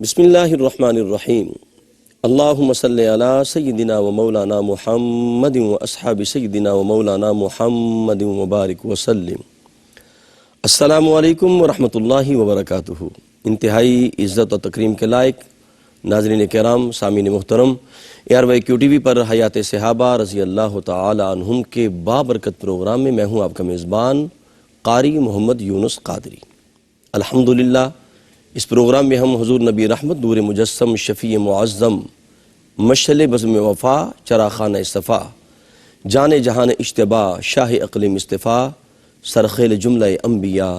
بسم اللہ الرحمن الرحیم اللہم صلی علی سیدنا و مولانا محمد و اصحاب سیدنا و مولانا محمد مبارک وسلم۔ السلام علیکم ورحمۃ اللہ وبرکاتہ۔ انتہائی عزت و تکریم کے لائق ناظرین کرام، سامعین محترم، ARY QTV پر حیات صحابہ رضی اللہ تعالی عنہم کے بابرکت پروگرام میں ہوں آپ کا میزبان قاری محمد یونس قادری۔ الحمدللہ اس پروگرام میں ہم حضور نبی رحمت نور مجسم شفیع معظم مشعل بزم وفا چراغانہ صفا جان جہان اجتباء شاہ اقلیم اصطفیٰ سرخیل جملہ انبیاء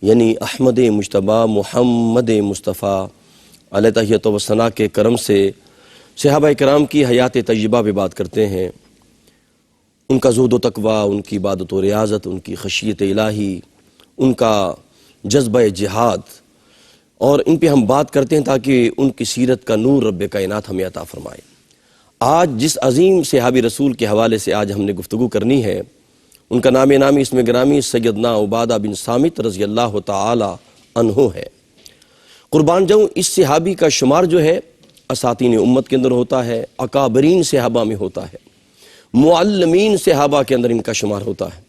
یعنی احمد مجتبیٰ محمد مصطفیٰ علیہ تحیت و ثنا کے کرم سے صحابہ کرام کی حیات طیبہ پہ بات کرتے ہیں، ان کا زہد و تقویٰ، ان کی عبادت و ریاضت، ان کی خشیت الہی، ان کا جذبہ جہاد، اور ان پہ ہم بات کرتے ہیں تاکہ ان کی سیرت کا نور رب کائنات ہمیں عطا فرمائے۔ آج جس عظیم صحابی رسول کے حوالے سے آج ہم نے گفتگو کرنی ہے، ان کا نام نامی اسم گرامی سیدنا عبادہ بن صامت رضی اللہ تعالی عنہ ہے۔ قربان جاؤں، اس صحابی کا شمار جو ہے اساطین امت کے اندر ہوتا ہے، اکابرین صحابہ میں ہوتا ہے، معلمین صحابہ کے اندر ان کا شمار ہوتا ہے۔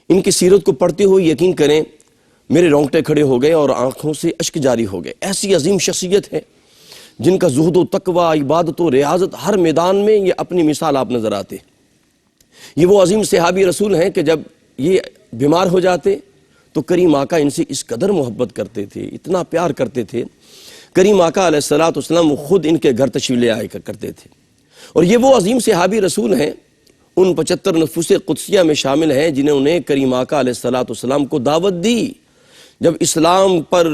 ان کی سیرت کو پڑھتے ہوئے یقین کریں میرے رونگٹے کھڑے ہو گئے اور آنکھوں سے اشک جاری ہو گئے۔ ایسی عظیم شخصیت ہے جن کا زہد و تقویٰ، عبادت و ریاضت، ہر میدان میں یہ اپنی مثال آپ نظر آتے۔ یہ وہ عظیم صحابی رسول ہیں کہ جب یہ بیمار ہو جاتے تو کریم آقا ان سے اس قدر محبت کرتے تھے، اتنا پیار کرتے تھے، کریم آقا علیہ السلام خود ان کے گھر تشریف لے آیا کرتے تھے۔ اور یہ وہ عظیم صحابی رسول ہیں، ان 75 نفوس قدسیہ میں شامل ہیں جنہوں نے کریم آقا علیہ السلام کو دعوت دی جب اسلام پر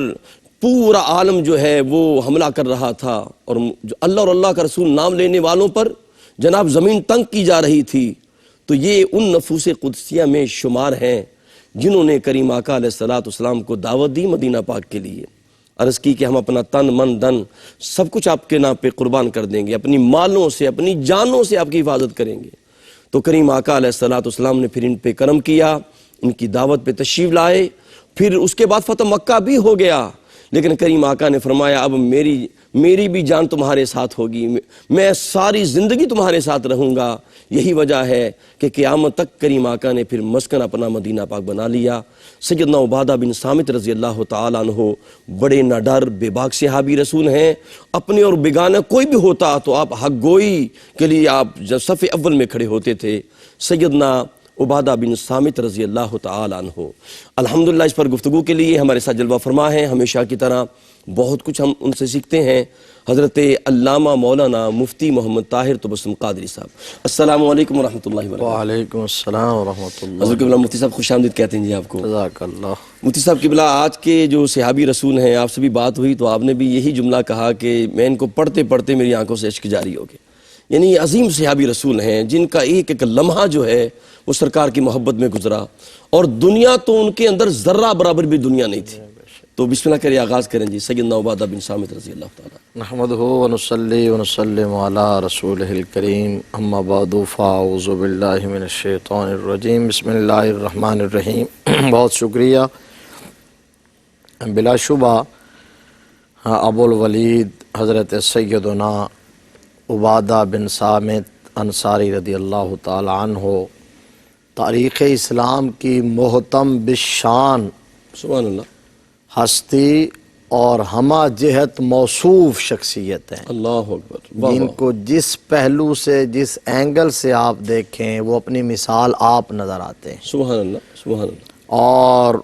پورا عالم جو ہے وہ حملہ کر رہا تھا، اور اللہ اور اللہ کا رسول نام لینے والوں پر جناب زمین تنگ کی جا رہی تھی، تو یہ ان نفوس قدسیہ میں شمار ہیں جنہوں نے کریم آقا علیہ السلام کو دعوت دی مدینہ پاک کے لیے۔ عرض کی کہ ہم اپنا تن من دن سب کچھ آپ کے نام پہ قربان کر دیں گے، اپنی مالوں سے اپنی جانوں سے آپ کی حفاظت کریں گے۔ تو کریم آقا علیہ السلام نے پھر ان پہ کرم کیا، ان کی دعوت پہ تشریف لائے۔ پھر اس کے بعد فتح مکہ بھی ہو گیا، لیکن کریم آقا نے فرمایا اب میری بھی جان تمہارے ساتھ ہوگی، میں ساری زندگی تمہارے ساتھ رہوں گا۔ یہی وجہ ہے کہ قیامت تک کریم آقا نے پھر مسکن اپنا مدینہ پاک بنا لیا۔ سیدنا عبادہ بن صامت رضی اللہ تعالیٰ عنہ بڑے نہ ڈر بے باک صحابی رسول ہیں۔ اپنے اور بیگانہ کوئی بھی ہوتا تو آپ حق گوئی کے لیے آپ صف اول میں کھڑے ہوتے تھے۔ سیدنا عبادہ بن صامت رضی اللہ تعالیٰ عنہ الحمدللہ اس پر گفتگو کے لیے ہمارے ساتھ جلوہ فرما ہیں۔ ہمیشہ کی طرح بہت کچھ ہم ان سے سیکھتے ہیں۔ حضرت علامہ مولانا مفتی محمد طاہر تبسم قادری صاحب، السلام علیکم ورحمۃ اللہ وبرکاتہ۔ وعلیکم السلام ورحمۃ اللہ۔ حضرت قبلہ مفتی صاحب خوش آمدید کہتے ہیں جی آپ کو۔ جزاک اللہ۔ مفتی صاحب قبلہ، آج کے جو صحابی رسول ہیں آپ سے بھی بات ہوئی تو آپ نے بھی یہی جملہ کہا کہ میں ان کو پڑھتے پڑھتے میری آنکھوں سے اشک جاری ہو گئے۔ یعنی یہ عظیم صحابی رسول ہیں جن کا ایک ایک لمحہ جو ہے وہ سرکار کی محبت میں گزرا، اور دنیا تو ان کے اندر ذرہ برابر بھی دنیا نہیں تھی۔ تو بسم اللہ کرے آغاز کریں جی، سیدنا عبادہ بن صامت رضی اللہ تعالیٰ۔ نحمدہ ونصلی ونسلم علی رسولہ الکریم، اما بعد فاعوذ باللہ من الشیطان الرجیم، بسم اللہ الرحمن الرحیم۔ بہت شکریہ۔ بلا شبہ ابو الولید حضرت سیدنا عبادہ بن صامت انصاری رضی اللہ تعالی عنہ تاریخ اسلام کی محتم بالشان سبحان اللہ ہستی اور ہمہ جہت موصوف شخصیت ہیں، اللہ اکبر، جن کو جس پہلو سے جس اینگل سے آپ دیکھیں وہ اپنی مثال آپ نظر آتے ہیں، سبحان اللہ سبحان اللہ۔ اور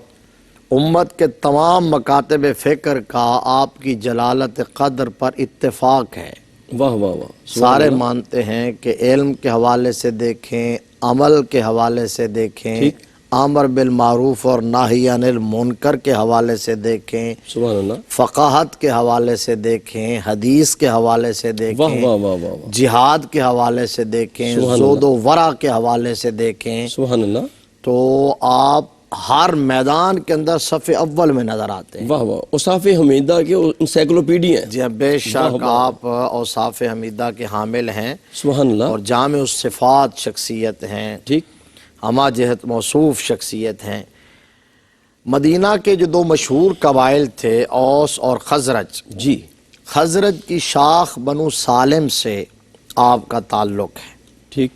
امت کے تمام مکاتب فکر کا آپ کی جلالت قدر پر اتفاق ہے۔ واہ واہ واہ، سارے مانتے ہیں کہ علم کے حوالے سے دیکھیں، عمل کے حوالے سے دیکھیں، امر بالمعروف اور نہی عن المنکر کے حوالے سے دیکھیں، سبحان اللہ، فقاہت کے حوالے سے دیکھیں، حدیث کے حوالے سے واہ دیکھیں، واہ واہ واہ، جہاد کے حوالے سے دیکھیں، سبحان زہد و ورع کے حوالے سے دیکھیں، سبحان اللہ، تو آپ ہر میدان کے اندر صف اول میں نظر آتے ہیں۔ واہ واہ، اوصاف حمیدہ کے انسائکلوپیڈیا ہیں۔ جی بے شک آپ اوصاف حمیدہ کے حامل ہیں، سبحان اللہ، اور جامع الصفات شخصیت ہیں، ٹھیک، ہمہ جہت موصوف شخصیت ہیں۔ مدینہ کے جو دو مشہور قبائل تھے اوس اور خزرج، جی، خزرج کی شاخ بنو سالم سے آپ کا تعلق ہے، ٹھیک،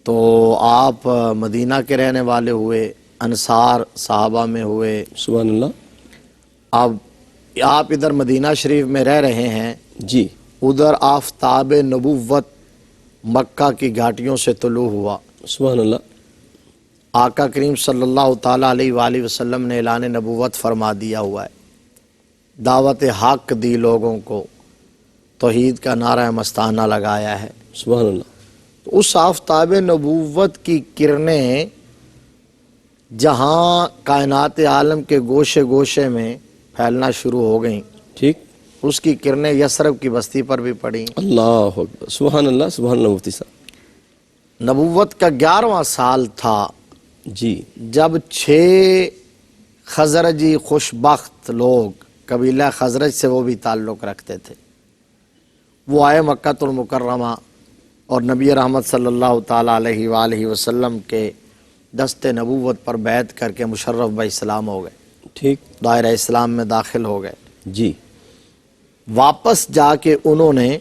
تو آپ مدینہ کے رہنے والے ہوئے، انصار صحابہ میں ہوئے، سبحان اللہ، اب آپ ادھر مدینہ شریف میں رہ رہے ہیں، جی، ادھر آفتاب نبوت مکہ کی گھاٹیوں سے طلوع ہوا، سبحان اللہ، آقا کریم صلی اللہ تعالیٰ علیہ وآلہ وسلم نے اعلان نبوت فرما دیا ہوا ہے، دعوت حق دی لوگوں کو، توحید کا نعرہ مستانہ لگایا ہے، سبحان اللہ، تو اس آفتاب نبوت کی کرنیں جہاں کائنات عالم کے گوشے گوشے میں پھیلنا شروع ہو گئیں، ٹھیک، اس کی کرنیں یثرب کی بستی پر بھی پڑیں۔ اللہ اکبر، سبحان اللہ، سبحان اللہ مفتی صاحب، نبوت کا 11واں سال تھا جی، جب 6 خزرجی خوشبخت لوگ، قبیلہ خزرج سے وہ بھی تعلق رکھتے تھے، وہ آئے مکہ المکرمہ اور نبی رحمت صلی اللہ تعالیٰ علیہ وآلہ وسلم کے دست نبوت پر بیعت کر کے مشرف با اسلام ہو گئے، ٹھیک، دائرہ اسلام میں داخل ہو گئے۔ جی، واپس جا کے انہوں نے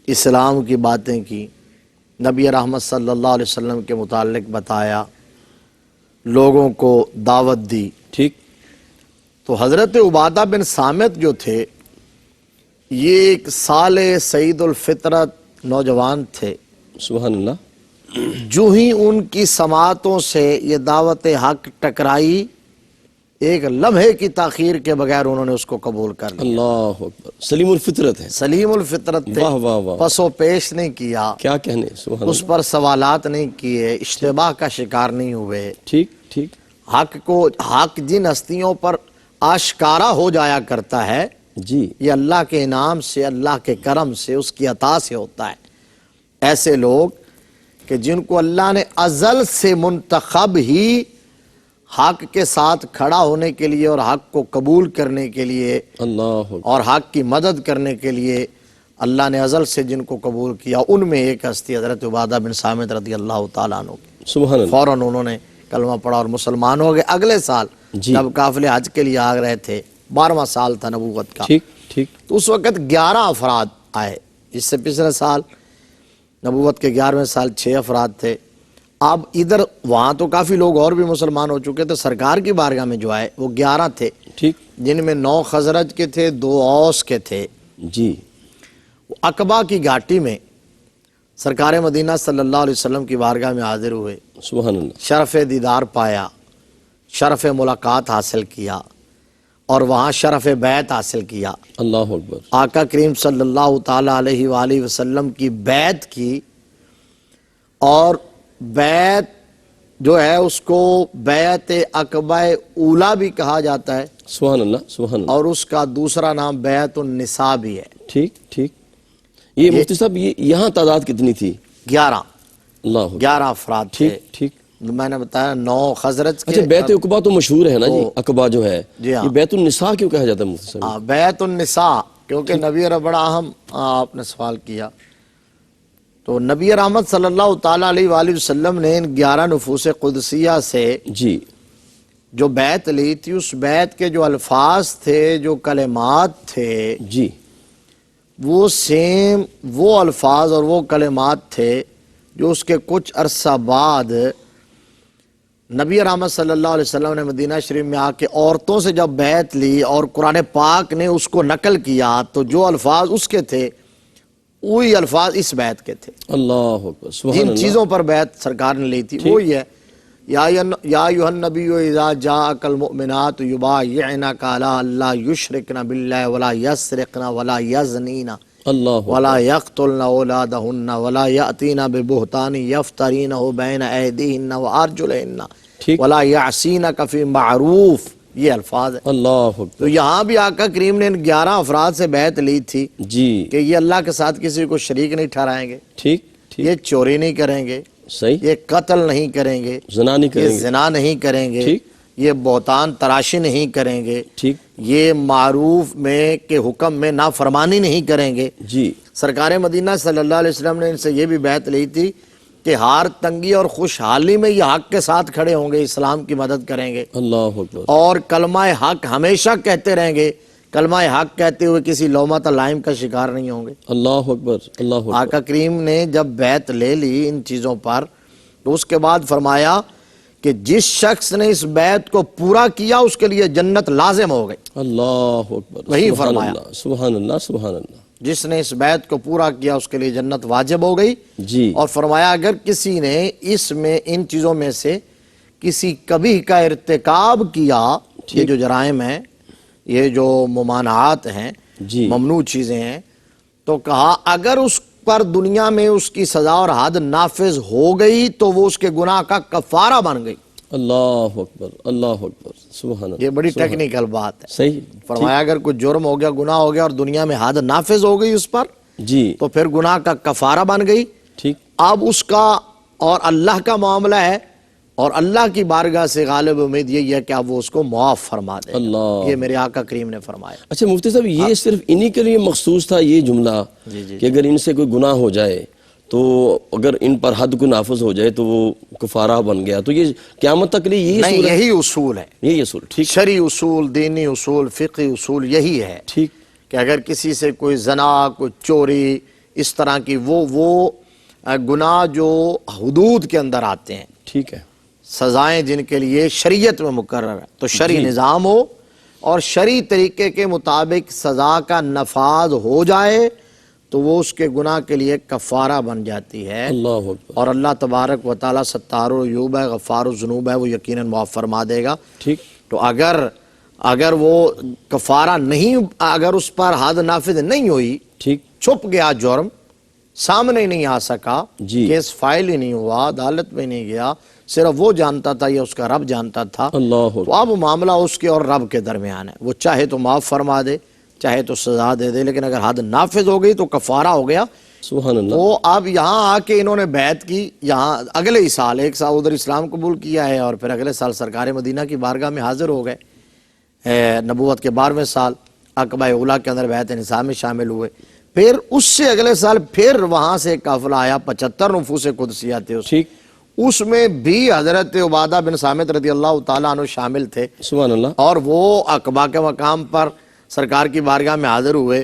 اسلام کی باتیں کی، نبی رحمت صلی اللہ علیہ وسلم کے متعلق بتایا، لوگوں کو دعوت دی۔ ٹھیک، تو حضرت عبادہ بن صامت جو تھے، یہ ایک صالح سعید الفطرت نوجوان تھے، سبحان اللہ، جو ہی ان کی سماعتوں سے یہ دعوت حق ٹکرائی، ایک لمحے کی تاخیر کے بغیر انہوں نے اس کو قبول کر لیا۔ اللہ اکبر، سلیم الفطرت ہے، سلیم الفطرت تھے، واہ واہ واہ، پس و پیش نہیں کیا، کیا کہنے، سبحان اس اللہ، پر سوالات نہیں کیے، اشتباہ کا شکار نہیں ہوئے۔ ٹھیک، ٹھیک، حق جن ہستیوں پر آشکارا ہو جایا کرتا ہے، جی، یہ اللہ کے انعام سے، اللہ کے کرم سے، اس کی عطا سے ہوتا ہے۔ ایسے لوگ کہ جن کو اللہ نے ازل سے منتخب ہی حق کے ساتھ کھڑا ہونے کے لیے اور حق کو قبول کرنے کے لیے اللہ اکبر، اور حق کی مدد کرنے کے لیے اللہ نے ازل سے جن کو قبول کیا، ان میں ایک ہستی حضرت عبادہ بن صامت رضی اللہ تعالیٰ عنہ کی۔ سبحان اللہ، فوراً انہوں نے کلمہ پڑھا اور مسلمان ہو گئے۔ اگلے سال جی، جب قافلے حج کے لیے آ رہے تھے، 12واں سال تھا نبوت کا، ٹھیک، ٹھیک، تو اس وقت 11 افراد آئے، اس سے پچھلے سال نبوت کے 11ویں سال 6 افراد تھے۔ اب ادھر وہاں تو کافی لوگ اور بھی مسلمان ہو چکے تھے، سرکار کی بارگاہ میں جو آئے وہ 11 تھے، ٹھیک، جن میں 9 خزرج کے تھے، 2 اوس کے تھے۔ جی، عقبہ کی گھاٹی میں سرکار مدینہ صلی اللہ علیہ وسلم کی بارگاہ میں حاضر ہوئے، سبحان اللہ، شرف دیدار پایا، شرف ملاقات حاصل کیا اور وہاں شرف بیعت حاصل کیا۔ اللہ اکبر، آقا کریم صلی اللہ تعالیٰ علیہ وآلہ وسلم کی بیعت کی، اور بیعت جو ہے اس کو بیعت عقبہ اولیٰ بھی کہا جاتا ہے، سبحان اللہ، سبحان اللہ، اور اس کا دوسرا نام بیعت النساء بھی ہے۔ ٹھیک، ٹھیک، یہ مفتی صاحب یہاں تعداد کتنی تھی؟ 11 اللہ اکبر، 11 افراد تھے۔ ٹھیک، ٹھیک، میں نے بتایا 9 خزرج کے۔ اچھا، بیت عقبہ تو مشہور ہے نا جی، عقبہ جو ہے، جی ہاں، یہ بیت النساء کیوں کہا جاتا ہے مفتی صاحب؟ بیعت النساء، کیونکہ نبی بڑا اہم آپ نے سوال کیا، تو نبی رحمت صلی اللہ تعالیٰ علیہ وآلہ وسلم نے ان 11 نفوس قدسیہ سے جی، جو بیعت لی تھی، اس بیعت کے جو الفاظ تھے، جو کلمات تھے، جی، وہ سیم وہ الفاظ اور وہ کلمات تھے جو اس کے کچھ عرصہ بعد نبی رحمت صلی اللہ علیہ وسلم نے مدینہ شریف میں آ کے عورتوں سے جب بیعت لی اور قرآن پاک نے اس کو نقل کیا، تو جو الفاظ اس کے تھے وہی الفاظ اس بیعت کے تھے۔ اللہ اکبر، سبحان جن اللہ، چیزوں پر بیعت سرکار نے لی تھی وہی ہے، یا ایھا النبی اذا جاءک المؤمنات یبایعنک علی اللہ یشرکن باللہ ولا یسرقن ولا یزنین اللہ ولا یقتلن اولادہن ولا یأتین ببہتان یفترینہ بین ایدیہن وارجلہن ٹھیک، ولا یعصینک فی معروف، یہ الفاظ ہیں۔ اللہ اکبر، تو یہاں بھی آقا کریم نے ان 11 افراد سے بیعت لی تھی جی، کہ یہ اللہ کے ساتھ کسی کو شریک نہیں ٹھہرائیں گے، ٹھیک، ٹھیک، یہ چوری نہیں کریں گے، صحیح، یہ قتل نہیں کریں گے، زنا نہیں یہ کریں گے، زنا نہیں کریں گے، ٹھیک، یہ بہتان تراشی نہیں کریں گے، ٹھیک، یہ معروف میں کے حکم میں نافرمانی نہیں کریں گے۔ جی، سرکار مدینہ صلی اللہ علیہ وسلم نے ان سے یہ بھی بیعت لی تھی کہ ہار تنگی اور خوشحالی میں یہ حق کے ساتھ کھڑے ہوں گے، اسلام کی مدد کریں گے، اللہ اکبر، اور کلمہ حق ہمیشہ کہتے رہیں گے کلمہ حق کہتے ہوئے کسی لومۃ لائم کا شکار نہیں ہوں گے۔ اللہ اکبر، اللہ اکبر۔ آقا کریم نے جب بیعت لے لی ان چیزوں پر تو اس کے بعد فرمایا کہ جس شخص نے اس بیعت کو پورا کیا اس کے لیے جنت لازم ہو گئی۔ اللہ اکبر، وہی سبحان فرمایا۔ اللہ، سبحان اللہ، سبحان اللہ۔ جس نے اس بیعت کو پورا کیا اس کے لیے جنت واجب ہو گئی۔ جی، اور فرمایا اگر کسی نے اس میں ان چیزوں میں سے کسی کبیح کا ارتکاب کیا، یہ جو جرائم ہیں، یہ جو ممانعات ہیں، جی، ممنوع چیزیں ہیں، تو کہا اگر اس پر دنیا میں اس کی سزا اور حد نافذ ہو گئی تو وہ اس کے گناہ کا کفارہ بن گئی۔ اللہ اکبر، اللہ اکبر، سبحان اللہ۔ یہ بڑی ٹیکنیکل بات ہے۔ صحیح، فرمایا اگر کوئی جرم ہو گیا، گناہ ہو گیا اور دنیا میں حد نافذ ہو گئی اس پر جی، تو پھر گناہ کا کفارہ بن گئی۔ ٹھیک، اب اس کا اور اللہ کا معاملہ ہے اور اللہ کی بارگاہ سے غالب امید یہی ہے کہ اب وہ اس کو معاف فرما دے۔ اللہ۔ یہ میرے آقا کریم نے فرمایا۔ اچھا مفتی صاحب، یہ صرف انہی کے لیے مخصوص تھا یہ جملہ کہ اگر ان سے کوئی گناہ ہو جائے تو اگر ان پر حد کو نافذ ہو جائے تو وہ کفارہ بن گیا، تو یہ قیامت تک لیے یہی نہیں، صورت، یہی اصول ہے، یہی اصول؟ ٹھیک، شرعی اصول، دینی اصول، فقہی اصول یہی ہے ٹھیک، کہ اگر کسی سے کوئی زنا، کوئی چوری، اس طرح کی وہ گناہ جو حدود کے اندر آتے ہیں، ٹھیک ہے، سزائیں جن کے لیے شریعت میں مقرر ہے، تو شرعی نظام ہو اور شرعی طریقے کے مطابق سزا کا نفاذ ہو جائے تو وہ اس کے گناہ کے لیے کفارہ بن جاتی ہے۔ اللہ اکبر، اور اللہ تبارک و تعالیٰ ستار العیوب ہے، غفار الذنوب ہے، وہ یقیناً معاف فرما دے گا۔ ٹھیک، تو اگر وہ کفارہ نہیں، اگر اس پر حد نافذ نہیں ہوئی، ٹھیک، چھپ گیا جرم، سامنے نہیں آ سکا، جی، کیس فائل ہی نہیں ہوا، عدالت میں نہیں گیا، صرف وہ جانتا تھا یا اس کا رب جانتا تھا، اللہ تو اکبر، اب معاملہ اس کے اور رب کے درمیان ہے۔ وہ چاہے تو معاف فرما دے، چاہے تو سزا دے دے، لیکن اگر حد نافذ ہو گئی تو کفارہ ہو گیا۔ سبحان اللہ، تو اب یہاں آ کے انہوں نے بیعت کی، یہاں اگلے ہی سال ایک سال ادھر اسلام قبول کیا ہے اور پھر اگلے سال سرکار مدینہ کی بارگاہ میں حاضر ہو گئے، نبوت کے 12ویں سال عقبہ اولیٰ کے اندر بیعت نساء میں شامل ہوئے۔ پھر اس سے اگلے سال پھر وہاں سے ایک قافلہ آیا، 75 نفوس قدسیہ تھے ٹھیک، اس میں بھی حضرت عبادہ بن صامت رضی اللہ تعالیٰ عنہ شامل تھے، سبحان اللہ، اور وہ عقبہ کے مقام پر سرکار کی بارگاہ میں حاضر ہوئے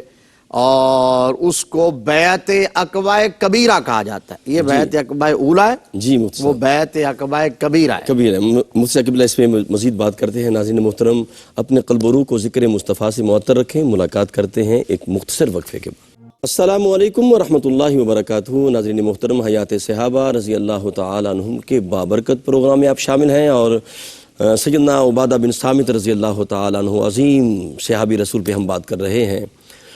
اور اس کو بیعت عقبہ کبیرہ کہا جاتا ہے۔ یہ بیعت عقبہ اولیٰ ہے، جی مفتی وہ صاحب، بیعت عقبہ کبیرہ ہے۔ کبیر ہے۔ مفتی صاحب قبلہ اس پہ مزید بات کرتے ہیں۔ ناظرین محترم، اپنے قلب و روح کو ذکر مصطفیٰ سے معطر رکھیں۔ ملاقات کرتے ہیں ایک مختصر وقفے کے بعد۔ السلام علیکم ورحمۃ اللہ وبرکاتہ۔ ناظرین محترم، حیات صحابہ رضی اللہ تعالیٰ عنہم کے بابرکت پروگرام میں آپ شامل ہیں اور سیدنا عبادہ بن صامت رضی اللہ تعالیٰ عنہ عظیم صحابی رسول پہ ہم بات کر رہے ہیں۔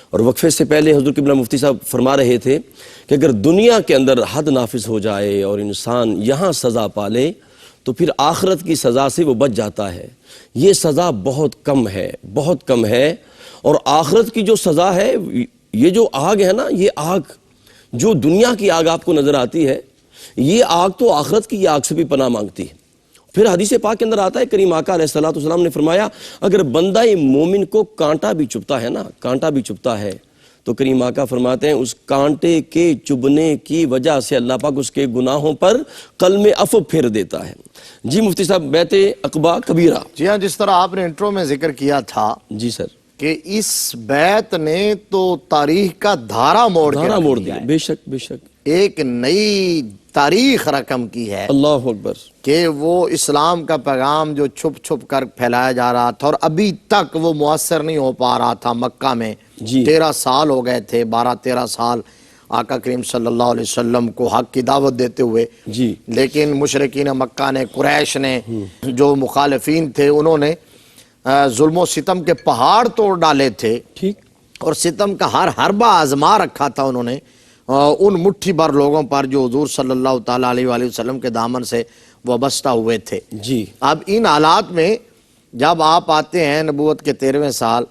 اور وقفے سے پہلے حضور قبلہ مفتی صاحب فرما رہے تھے کہ اگر دنیا کے اندر حد نافذ ہو جائے اور انسان یہاں سزا پالے تو پھر آخرت کی سزا سے وہ بچ جاتا ہے۔ یہ سزا بہت کم ہے، بہت کم ہے۔ اور آخرت کی جو سزا ہے، یہ جو آگ ہے نا، یہ آگ جو دنیا کی آگ آپ کو نظر آتی ہے، یہ آگ تو آخرت کی آگ سے بھی پناہ مانگتی ہے۔ پھر حدیث پاک کے اندر آتا ہے، کریم آقا علیہ السلام نے فرمایا اگر بندہ مومن کو کانٹا بھی چبھتا ہے نا، کانٹا بھی چبھتا ہے تو کریم آقا فرماتے ہیں اس کانٹے کے چبھنے کی وجہ سے اللہ پاک اس کے گناہوں پر قلم عفو پھیر دیتا ہے۔ جی مفتی صاحب، بیعت عقبہ کبیرہ، جی ہاں، جس طرح آپ نے انٹرو میں ذکر کیا تھا جی سر، کہ اس بیعت نے تو تاریخ کا دھارا موڑ کے دھارا رکھ موڑ دیا دیا، ہے، بے شک بے شک، ایک نئی تاریخ رقم کی ہے اللہ اکبر، کہ وہ اسلام کا پیغام جو چھپ چھپ کر پھیلایا جا رہا تھا اور ابھی تک وہ مؤثر نہیں ہو پا رہا تھا مکہ میں، جی 13 سال ہو گئے تھے، 12-13 سال آقا کریم صلی اللہ علیہ وسلم کو حق کی دعوت دیتے ہوئے، جی لیکن مشرکین مکہ نے، قریش نے، جو مخالفین تھے، انہوں نے ظلم و ستم کے پہاڑ توڑ ڈالے تھے ٹھیک، اور ستم کا ہر حربہ آزما رکھا تھا انہوں نے ان مٹھی بھر لوگوں پر جو حضور صلی اللہ تعالیٰ علیہ وآلہ وسلم کے دامن سے وابستہ ہوئے تھے۔ جی اب ان حالات میں جب آپ آتے ہیں نبوت کے 13ویں سال،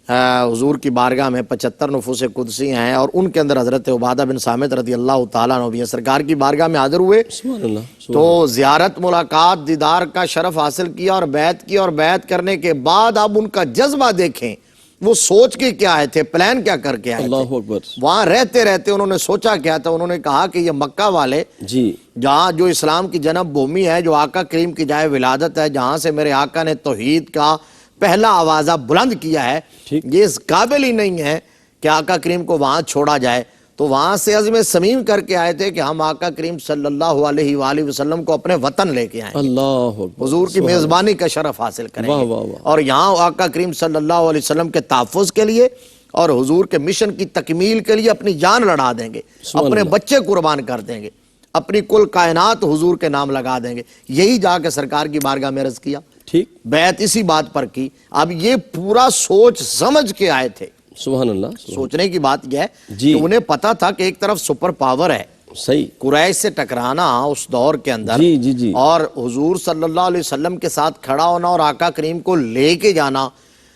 حضور کی بارگاہ میں 75 نفوس قدسی ہیں اور ان کے اندر حضرت عبادہ بن صامت رضی اللہ تعالیٰ عنہ بھی سرکار کی بارگاہ میں حاضر ہوئے، سبحان اللہ، تو زیارت، ملاقات، دیدار کا شرف حاصل کیا اور بیعت کی، اور بیعت کرنے کے بعد اب ان کا جذبہ دیکھیں، وہ سوچ کے کیا آئے تھے، پلان کیا کر کے آئے تھے، اللہ اکبر، وہاں رہتے رہتے انہوں نے سوچا کیا تھا، انہوں نے کہا کہ یہ مکہ والے، جی جہاں جو اسلام کی جنم بھومی ہے، جو آقا کریم کی جائے ولادت ہے، جہاں سے میرے آقا نے توحید کا پہلا آوازہ بلند کیا ہے، ٹھیک۔ یہ اس قابل ہی نہیں ہے کہ آقا کریم کو وہاں چھوڑا جائے، تو وہاں سے عزم صمیم کر کے آئے تھے کہ ہم آقا کریم صلی اللہ علیہ وآلہ وسلم کو اپنے وطن لے کے آئیں گے، اللہ اکبر، حضور کی میزبانی کا شرف حاصل کریں واہ گے، واہ واہ، اور یہاں آقا کریم صلی اللہ علیہ وسلم کے تحفظ کے لیے اور حضور کے مشن کی تکمیل کے لیے اپنی جان لڑا دیں گے، سبحان اپنے اللہ۔ بچے قربان کر دیں گے، اپنی کل کائنات حضور کے نام لگا دیں گے، یہی جا کے سرکار کی بارگاہ میں عرض کیا، ٹھیک، بیعت اسی بات پر کی۔ اب یہ پورا سوچ سمجھ کے آئے تھے، سبحان اللہ، سبحان سوچنے کی بات یہ ہے جی۔ کہ انہیں پتا تھا کہ ایک طرف سپر پاور ہے، صحیح، قریش سے ٹکرانا اس دور کے اندر، جی جی جی، اور حضور صلی اللہ علیہ وسلم کے ساتھ کھڑا ہونا اور آقا کریم کو لے کے جانا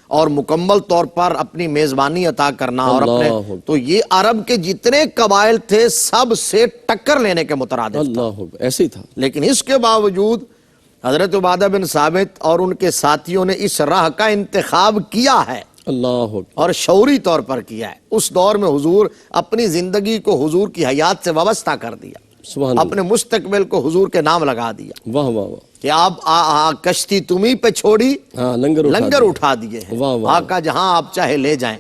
اور مکمل طور پر اپنی میزبانی عطا کرنا، اور اللہ اپنے اکبر، تو یہ عرب کے جتنے قبائل تھے سب سے ٹکر لینے کے مترادف تھا، اللہ اکبر، ایسے ہی تھا، لیکن اس کے باوجود حضرت عبادہ بن ثابت اور ان کے ساتھیوں نے اس راہ کا انتخاب کیا ہے اللہ اکبر، اور شعوری طور پر کیا ہے۔ اس دور میں حضور اپنی زندگی کو حضور کی حیات سے وابستہ کر دیا، سبحان اللہ، اپنے مستقبل کو حضور کے نام لگا دیا واہ واہ واہ، کہ آپ کشتی تمہیں پہ چھوڑی، ہاں، لنگر لنگر اٹھا دیے ہیں، واہ واہ، آقا جہاں آپ چاہے لے جائیں۔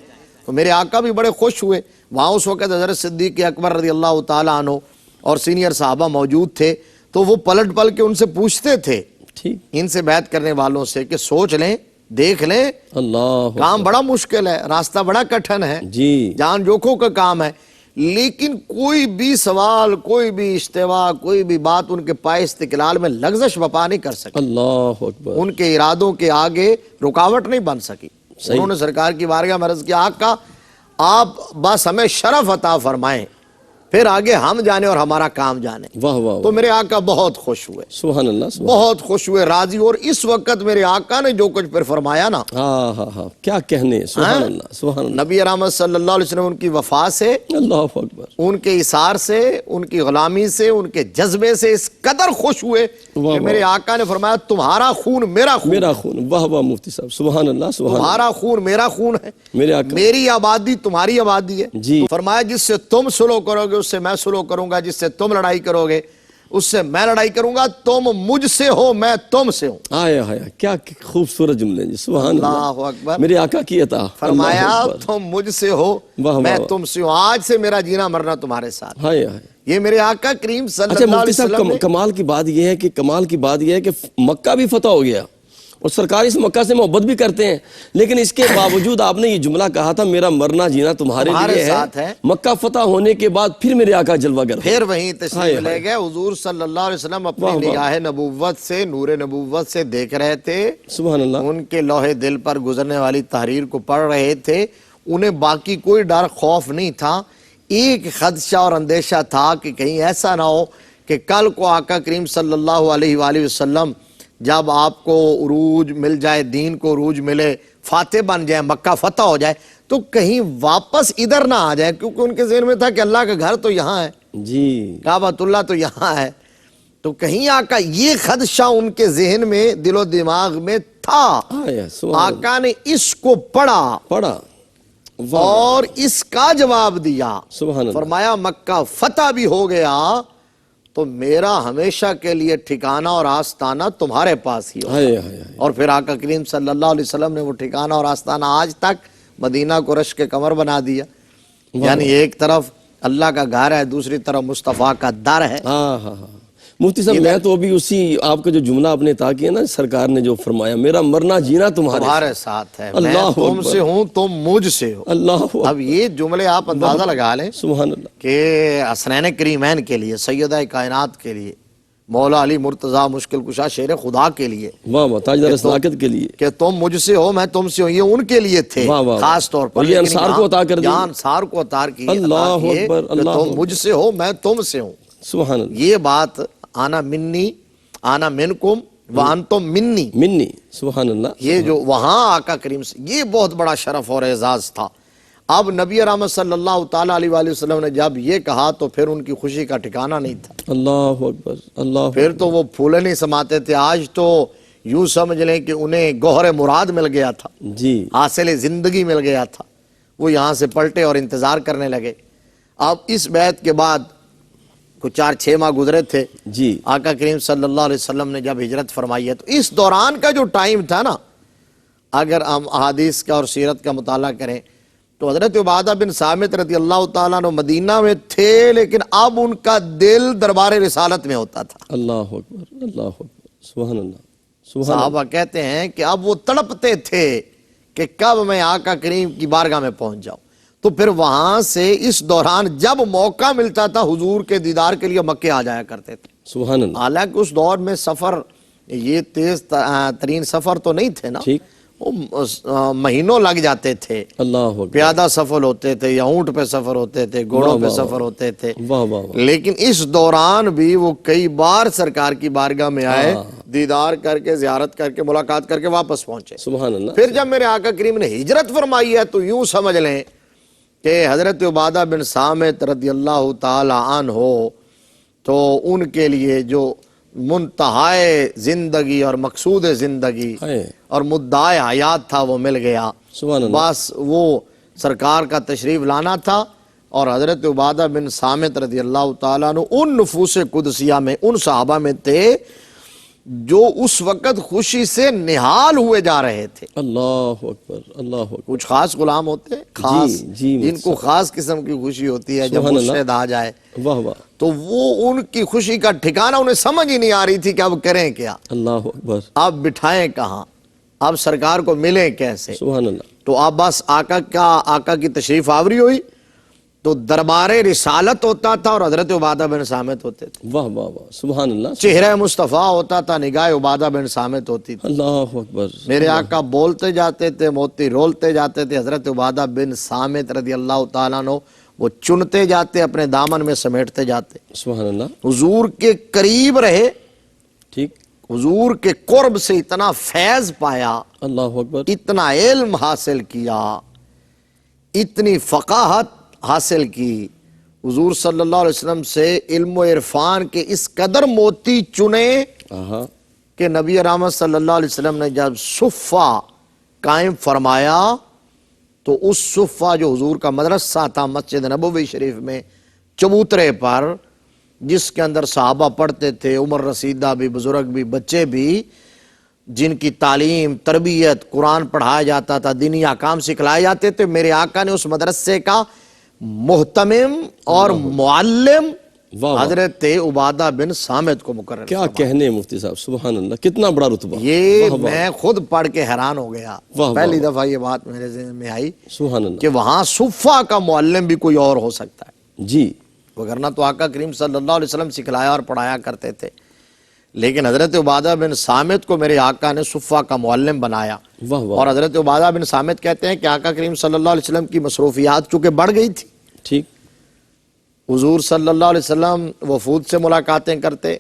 تو میرے آقا بھی بڑے خوش ہوئے، وہاں اس وقت حضرت صدیق اکبر رضی اللہ تعالیٰ عنہ اور سینئر صحابہ موجود تھے، تو وہ پلٹ پل کے ان سے پوچھتے تھے، ٹھیک، ان سے بیعت کرنے والوں سے، کہ سوچ لیں، دیکھ لیں، اللہ کام بڑا مشکل ہے، راستہ بڑا کٹھن ہے، جی، جان جوکھوں کا کام ہے، لیکن کوئی بھی سوال، کوئی بھی اشتباہ، کوئی بھی بات ان کے پائے استقلال میں لغزش بپا نہیں کر سکی، اللہ اکبر، ان کے ارادوں کے آگے رکاوٹ نہیں بن سکی۔ انہوں نے سرکار کی بارگاہ میں عرض کیا، آقا آپ بس ہمیں شرف عطا فرمائیں، پھر آگے ہم جانے اور ہمارا کام جانے۔ واہ واہ تو واہ، میرے آقا بہت خوش ہوئے، سبحان اللہ، سبحان بہت خوش ہوئے، راضی، اور اس وقت میرے آقا نے جو کچھ پھر فرمایا نا، ہاں ہاں ہاں، کیا کہنے، سبحان اللہ، سبحان اللہ، نبی رحمت صلی اللہ علیہ وسلم ان کی وفا سے، اللہ اکبر، ان کے اثار سے، ان کی غلامی سے، ان کے جذبے سے اس قدر خوش ہوئے واہ کہ میرے آقا نے فرمایا تمہارا خون میرا خون، میرا خون، واہ واہ مفتی صاحب، سبحان اللہ، سبحان اللہ، تمہارا خون میرا خون ہے، میرے آقا، میری آبادی تمہاری آبادی ہے۔ جی، تو فرمایا جس سے تم سلو کرو گے اس سے میں سلو کروں گا، جس سے تم لڑائی کرو گے اس سے میں لڑائی کروں گا، تم مجھ سے ہو میں تم سے ہوں۔ آیا آیا، کیا خوبصورت جملے جی، سبحان اللہ، اللہ اکبر، میرے آقا کی عطا، فرمایا اللہ اکبر، تم مجھ سے ہو واہ میں واہ، تم سے ہوں، آج سے میرا جینا مرنا تمہارے ساتھ۔ ہائے ہائے، یہ میرے آقا کریم صلی اچھا اللہ مفتی علیہ صاحب، وسلم نے کمال کی بات یہ ہے کہ مکہ بھی فتح ہو گیا اور سرکار اس مکہ سے محبت بھی کرتے ہیں، لیکن اس کے باوجود آپ نے یہ جملہ کہا تھا میرا مرنا جینا تمہارے لیے ساتھ ہے، ہے۔ مکہ فتح ہونے کے بعد پھر میرے آقا جلوہ گر پھر وہیں ہائے تشریف ہائے، لے گئے، حضور صلی اللہ علیہ وسلم اپنی واہ واہ، نگاہ نبوت سے، نور نبوت سے دیکھ رہے تھے، سبحان اللہ، ان کے لوح دل پر گزرنے والی تحریر کو پڑھ رہے تھے، انہیں باقی کوئی ڈر خوف نہیں تھا، ایک خدشہ اور اندیشہ تھا کہ کہیں ایسا نہ ہو کہ کل کو آقا کریم صلی اللہ علیہ وآلہ وسلم جب آپ کو عروج مل جائے، دین کو عروج ملے، فاتح بن جائے، مکہ فتح ہو جائے، تو کہیں واپس ادھر نہ آ جائے، کیونکہ ان کے ذہن میں تھا کہ اللہ کا گھر تو یہاں ہے، جی، کعبۃ اللہ تو یہاں ہے، تو کہیں آقا یہ خدشہ ان کے ذہن میں، دل و دماغ میں تھا۔ آیا، سبحان اللہ، آقا نے اس کو پڑھا پڑھا، واہ، اور اس کا جواب دیا، سبحان اللہ، فرمایا مکہ فتح بھی ہو گیا تو میرا ہمیشہ کے لیے ٹھکانہ اور آستانہ تمہارے پاس ہی ہو۔ ہائے ہائے ہائے، اور پھر آقا کریم صلی اللہ علیہ وسلم نے وہ ٹھکانہ اور آستانہ آج تک مدینہ کو رشک کے کمر بنا دیا، یعنی ایک طرف اللہ کا گھر ہے، دوسری طرف مصطفیٰ کا در ہے۔ ہاں ہاں ہاں، مفتی صاحب میں تو ابھی اسی آپ کا جو جملہ آپ نے عطا کیا نا، سرکار نے جو فرمایا میرا مرنا جینا تمہارے ساتھ ہے، اللہ میں تم اکبر، سے ہوں تم مجھ سے ہو۔ اللہ اکبر، اب یہ جملے آپ اندازہ لگا لیں سبحان اللہ، کہ حسنین کریمین کے لیے، سیدہ کائنات کے لیے، مولا علی مرتضیٰ مشکل کشا شیر خدا کے لیے، واہ واہ، تاجدار صداقت کے لیے، کہ تم مجھ سے ہو میں تم سے ہوں، یہ ان کے لیے تھے واہ واہ، خاص طور پر، اور یہ لیکن انصار یہاں کو عطا کر دی، یہاں انصار کو عطا کی، اللہ عطا کیے اکبر، کہ اللہ تم اکبر، مجھ سے ہو میں تم سے ہوں۔ سبحان اللہ، یہ بات آنا منی آنا منکم وانتم منی، منی، سبحان اللہ، یہ جو وہاں آقا کریم سے، یہ بہت بڑا شرف اور اعزاز تھا۔ اب نبی رحمت صلی اللہ تعالیٰ علیہ وآلہ وسلم نے جب یہ کہا تو پھر ان کی خوشی کا ٹھکانہ نہیں تھا، اللہ اکبر، اللہ پھر تو وہ پھولے نہیں سماتے تھے۔ آج تو یوں سمجھ لیں کہ انہیں گوہر مراد مل گیا تھا، جی، حاصل زندگی مل گیا تھا، وہ یہاں سے پلٹے اور انتظار کرنے لگے۔ اب اس بیعت کے بعد کچھ 4-6 ماہ گزرے تھے، جی، آقا کریم صلی اللہ علیہ وسلم نے جب ہجرت فرمائی ہے، تو اس دوران کا جو ٹائم تھا نا، اگر ہم احادیث کا اور سیرت کا مطالعہ کریں تو حضرت عبادہ بن صامت رضی اللہ تعالیٰ عنہ مدینہ میں تھے، لیکن اب ان کا دل دربار رسالت میں ہوتا تھا۔ اللہ اکبر، اللہ اکبر، سبحان اللہ، سبحان صحابہ کہتے ہیں کہ اب وہ تڑپتے تھے کہ کب میں آقا کریم کی بارگاہ میں پہنچ جاؤں۔ تو پھر وہاں سے اس دوران جب موقع ملتا تھا حضور کے دیدار کے لیے مکے آ جایا کرتے تھے۔ سبحان اللہ، حالانکہ اس دور میں سفر یہ تیز ترین سفر تو نہیں تھے نا، ٹھیک، وہ مہینوں لگ جاتے تھے، اللہ اکبر، پیادہ سفر ہوتے تھے یا اونٹ پہ سفر ہوتے تھے، گھوڑوں پہ سفر ہوتے تھے، واہ واہ واہ، لیکن اس دوران بھی وہ کئی بار سرکار کی بارگاہ میں آئے، دیدار کر کے، زیارت کر کے، ملاقات کر کے واپس پہنچے۔ سبحان اللہ، پھر جب میرے آقا کریم نے ہجرت فرمائی ہے تو یوں سمجھ لیں کہ حضرت عبادہ بن صامت رضی اللہ تعالی عنہ تو ان کے لیے جو منتہائے زندگی اور مقصود زندگی ہے، اور مدعائے حیات تھا وہ مل گیا۔ سبحان اللہ، بس وہ سرکار کا تشریف لانا تھا، اور حضرت عبادہ بن صامت رضی اللہ تعالیٰ عنہ ان نفوس قدسیہ میں، ان صحابہ میں تھے جو اس وقت خوشی سے نہال ہوئے جا رہے تھے۔ اللہ اکبر، اللہ اکبر، کچھ خاص غلام ہوتے ہیں، خاص جی، جن کو خاص قسم کی خوشی ہوتی ہے جب سبحان اللہ، مرشد آ جائے، واہ واہ، تو وہ ان کی خوشی کا ٹھکانہ انہیں سمجھ ہی نہیں آ رہی تھی کہ اب کریں کیا، اللہ اکبر، اب بٹھائیں کہاں، اب سرکار کو ملیں کیسے۔ سبحان اللہ، تو اب بس آقا کی تشریف آوری ہوئی تو دربار رسالت ہوتا تھا اور حضرت عبادہ بن صامت ہوتے تھے، واہ واہ واہ، سبحان اللہ، چہرہ مصطفیٰ ہوتا تھا، نگاہ عبادہ بن صامت ہوتی تھی۔ اللہ اکبر، میرے آقا بولتے جاتے تھے، موتی رولتے جاتے تھے، حضرت عبادہ بن صامت رضی اللہ تعالیٰ عنہ وہ چنتے جاتے، اپنے دامن میں سمیٹتے جاتے، سبحان اللہ، حضور کے قریب رہے، ٹھیک، حضور کے قرب سے اتنا فیض پایا، اللہ اکبر، اتنا علم حاصل کیا، اتنی فقاہت حاصل کی، حضور صلی اللہ علیہ وسلم سے علم و عرفان کے اس قدر موتی چنے آہا، کہ نبی رحمت صلی اللہ علیہ وسلم نے جب صفہ قائم فرمایا تو اس صفہ جو حضور کا مدرسہ تھا مسجد نبوی شریف میں چبوترے پر، جس کے اندر صحابہ پڑھتے تھے، عمر رسیدہ بھی، بزرگ بھی، بچے بھی، جن کی تعلیم، تربیت، قرآن پڑھایا جاتا تھا، دینی احکام سکھلائے جاتے تھے، میرے آقا نے اس مدرسے کا محتمم اور معلم واہ واہ، حضرت عبادہ بن صامت کو مقرر کیا فرمایا۔ کہنے مفتی صاحب، سبحان اللہ، کتنا بڑا رتبہ، یہ واہ واہ، میں خود پڑھ کے حیران ہو گیا، واہ پہلی واہ، دفعہ یہ بات میرے ذہن میں آئی سبحان اللہ، کہ وہاں صفہ کا معلم بھی کوئی اور ہو سکتا ہے، جی، وگرنہ تو آقا کریم صلی اللہ علیہ وسلم سکھلایا اور پڑھایا کرتے تھے، لیکن حضرت عبادہ بن صامت کو میرے آقا نے صفہ کا معلم بنایا۔ واہ واہ، اور حضرت عبادہ بن صامت کہتے ہیں کہ آقا کریم صلی اللہ علیہ وسلم کی مصروفیات چونکہ بڑھ گئی تھی، ٹھیک، حضور صلی اللہ علیہ وسلم وفود سے ملاقاتیں کرتے،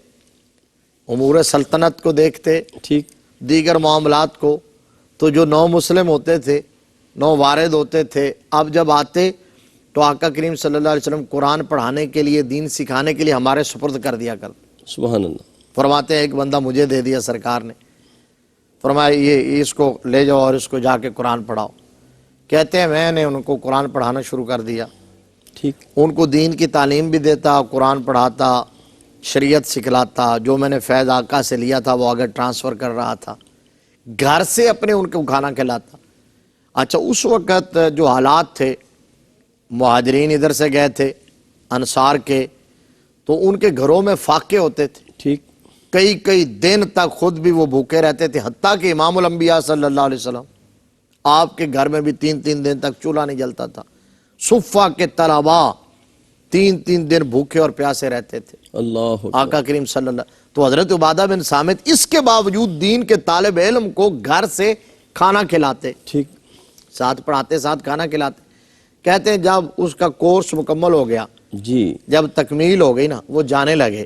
امور سلطنت کو دیکھتے، ٹھیک، دیگر معاملات کو، تو جو نو مسلم ہوتے تھے، نو وارد ہوتے تھے، اب جب آتے تو آقا کریم صلی اللہ علیہ وسلم قرآن پڑھانے کے لیے، دین سکھانے کے لیے ہمارے سپرد کر دیا کرتے۔ سبحان اللہ، فرماتے ہیں ایک بندہ مجھے دے دیا سرکار نے، فرمایا یہ اس کو لے جاؤ اور اس کو جا کے قرآن پڑھاؤ۔ کہتے ہیں میں نے ان کو قرآن پڑھانا شروع کر دیا، ٹھیک، ان کو دین کی تعلیم بھی دیتا، قرآن پڑھاتا، شریعت سکھلاتا، جو میں نے فیض آقا سے لیا تھا وہ آگے ٹرانسفر کر رہا تھا، گھر سے اپنے ان کو کھانا کھلاتا۔ اچھا اس وقت جو حالات تھے، مہاجرین ادھر سے گئے تھے، انصار کے، تو ان کے گھروں میں فاقے ہوتے تھے، ٹھیک، کئی کئی دن تک خود بھی وہ بھوکے رہتے تھے، حتیٰ کہ امام الانبیاء صلی اللہ علیہ وسلم آپ کے گھر میں بھی 3 دن تک چولہا نہیں جلتا تھا، صفہ کے طلباء 3 دن بھوکے اور پیاسے رہتے تھے، اللہ اکبر، آقا کریم صلی اللہ۔ تو حضرت عبادہ بن صامت اس کے باوجود دین کے طالب علم کو گھر سے کھانا کھلاتے، ٹھیک، ساتھ پڑھاتے، ساتھ کھانا کھلاتے۔ کہتے ہیں جب اس کا کورس مکمل ہو گیا، جی، جب تکمیل ہو گئی نا، وہ جانے لگے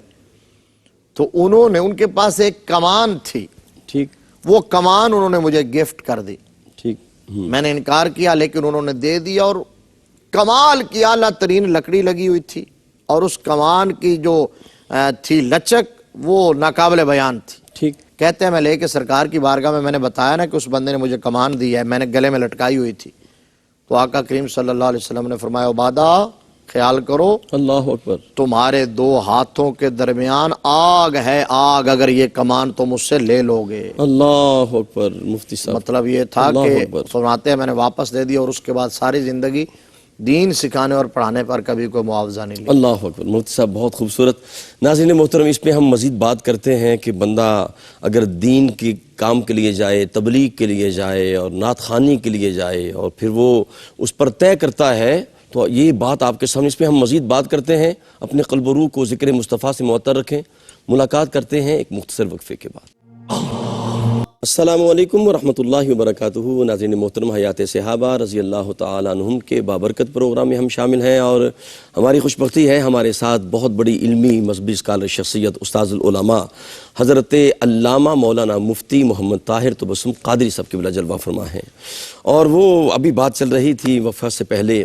تو انہوں نے، ان کے پاس ایک کمان تھی، ٹھیک، وہ کمان انہوں نے مجھے گفٹ کر دی، ٹھیک، میں نے انکار کیا لیکن انہوں نے دے دیا، اور کمال کی اعلیٰ ترین لکڑی لگی ہوئی تھی، اور اس کمان کی جو تھی لچک وہ ناقابل بیان تھی۔ ٹھیک، کہتے ہیں میں لے کے سرکار کی بارگاہ میں نے بتایا نا کہ اس بندے نے مجھے کمان دی ہے، میں نے گلے میں لٹکائی ہوئی تھی، تو آقا کریم صلی اللہ علیہ وسلم نے فرمایا عبادہ خیال کرو اللہ اکبر، تمہارے دو ہاتھوں کے درمیان آگ ہے، آگ، اگر یہ کمان تم اس سے لے لو گے۔ اللہ اکبر مفتی صاحب، مطلب یہ تھا اللہ کہ اکبر، فرماتے ہیں میں نے واپس دے دیا اور اس کے بعد ساری زندگی دین سکھانے اور پڑھانے پر کبھی کوئی معاوضہ نہیں لیا۔ اللہ اکبر مفتی صاحب، بہت خوبصورت۔ ناظرین محترم، اس پہ ہم مزید بات کرتے ہیں کہ بندہ اگر دین کی کام کے لیے جائے، تبلیغ کے لیے جائے اور نعت خوانی کے لیے جائے اور پھر وہ اس پر طے کرتا ہے، تو یہ بات آپ کے سامنے، اس پہ ہم مزید بات کرتے ہیں۔ اپنے قلب و روح کو ذکر مصطفیٰ سے معطر رکھیں۔ ملاقات کرتے ہیں ایک مختصر وقفے کے بعد۔ السلام علیکم ورحمۃ اللہ وبرکاتہ۔ ناظرین محترم، حیات صحابہ رضی اللہ تعالیٰ عنہم کے بابرکت پروگرام میں ہم شامل ہیں، اور ہماری خوش بختی ہے ہمارے ساتھ بہت بڑی علمی مذہبی اسکالر شخصیت استاذ العلماء حضرت علامہ مولانا مفتی محمد طاہر تبسم قادری صاحب قبلہ جلوہ فرما ہیں۔ اور وہ ابھی بات چل رہی تھی وفات سے پہلے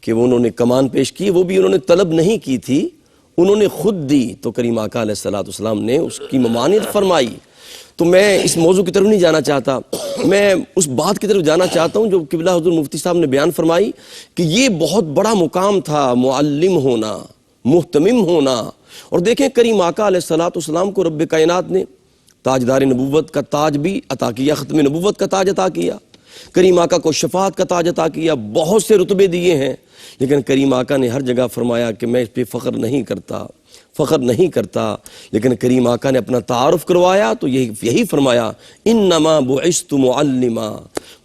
کہ وہ انہوں نے کمان پیش کی، وہ بھی انہوں نے طلب نہیں کی تھی، انہوں نے خود دی، تو کریم آقا علیہ السلام نے اس کی ممانعت فرمائی۔ تو میں اس موضوع کی طرف نہیں جانا چاہتا، میں اس بات کی طرف جانا چاہتا ہوں جو قبلہ حضور مفتی صاحب نے بیان فرمائی کہ یہ بہت بڑا مقام تھا، معلم ہونا، محتمم ہونا۔ اور دیکھیں کریم آقا علیہ السلام کو رب کائنات نے تاجدار نبوت کا تاج بھی عطا کیا، ختم نبوت کا تاج عطا کیا، کریم آقا کو شفاعت کا تاج عطا کیا، بہت سے رتبے دیے ہیں، لیکن کریم آقا نے ہر جگہ فرمایا کہ میں اس پہ فخر نہیں کرتا، لیکن کریم آقا نے اپنا تعارف کروایا تو یہی فرمایا انما بعثت معلما۔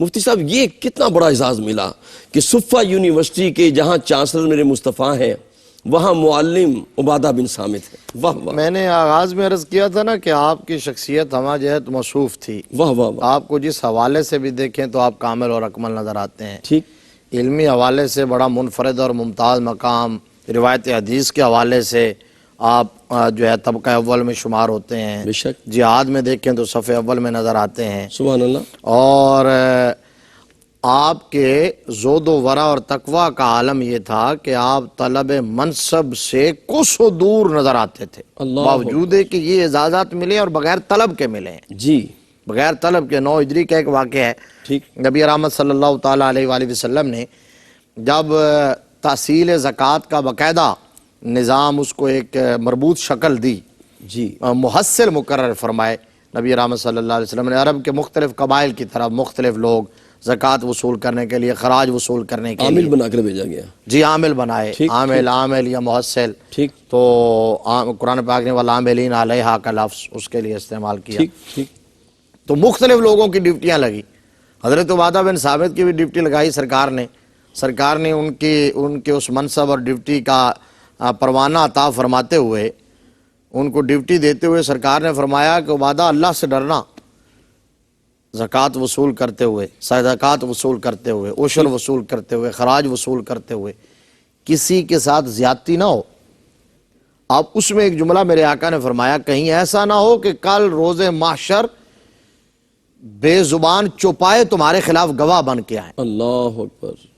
مفتی صاحب، یہ کتنا بڑا اعزاز ملا کہ صفہ یونیورسٹی کے جہاں چانسلر میرے مصطفیٰ ہیں وہاں معلم عبادہ بن صامت ہے۔ واہ واہ، میں نے آغاز میں عرض کیا تھا نا کہ آپ کی شخصیت ہمہ جہت موصوف تھی، واہ واہ واہ، آپ کو جس حوالے سے بھی دیکھیں تو آپ کامل اور اکمل نظر آتے ہیں۔ ٹھیک، علمی حوالے سے بڑا منفرد اور ممتاز مقام، روایت حدیث کے حوالے سے آپ جو ہے طبقہ اول میں شمار ہوتے ہیں، بے شک، جہاد میں دیکھیں تو صف اول میں نظر آتے ہیں، سبحان اللہ، اور آپ کے زہد و ورع اور تقویٰ کا عالم یہ تھا کہ آپ طلب منصب سے کوسوں دور نظر آتے تھے، اللہ، باوجود ہے کہ یہ اعزازات ملے اور بغیر طلب کے ملے ہیں، جی، بغیر طلب کے۔ 9 ہجری کا ایک واقعہ ہے، ٹھیک، نبی رحمت صلی اللہ تعالیٰ علیہ وآلہ وسلم نے جب تحصیل زکوٰۃ کا باقاعدہ نظام، اس کو ایک مربوط شکل دی، جی، محصل مقرر فرمائے، نبی رحمت صلی اللہ علیہ وسلم نے عرب کے مختلف قبائل کی طرف مختلف لوگ زکوٰۃ وصول کرنے کے لیے، خراج وصول کرنے کے عامل لیے، بنا کر بھیجا گیا، جی عامل بنائے، ٹھیک، عامل یا محصل، ٹھیک، تو قرآن پاک نے والعاملین علیہا کا لفظ اس کے لیے استعمال کیا۔ ٹھیک، ٹھیک، تو مختلف لوگوں کی ڈیوٹیاں لگی، حضرت عبادہ بن ثابت کی بھی ڈیوٹی لگائی سرکار نے ان کے اس منصب اور ڈیوٹی کا پروانہ عطا فرماتے ہوئے، ان کو ڈیوٹی دیتے ہوئے سرکار نے فرمایا کہ عبادہ اللہ سے ڈرنا، زکوٰۃ وصول کرتے ہوئے، صدقات وصول کرتے ہوئے، عشر وصول کرتے ہوئے، خراج وصول کرتے ہوئے کسی کے ساتھ زیادتی نہ ہو۔ اب اس میں ایک جملہ میرے آقا نے فرمایا، کہیں ایسا نہ ہو کہ کل روز محشر بے زبان چوپائے تمہارے خلاف گواہ بن کے آئیں۔ اللہ اکبر،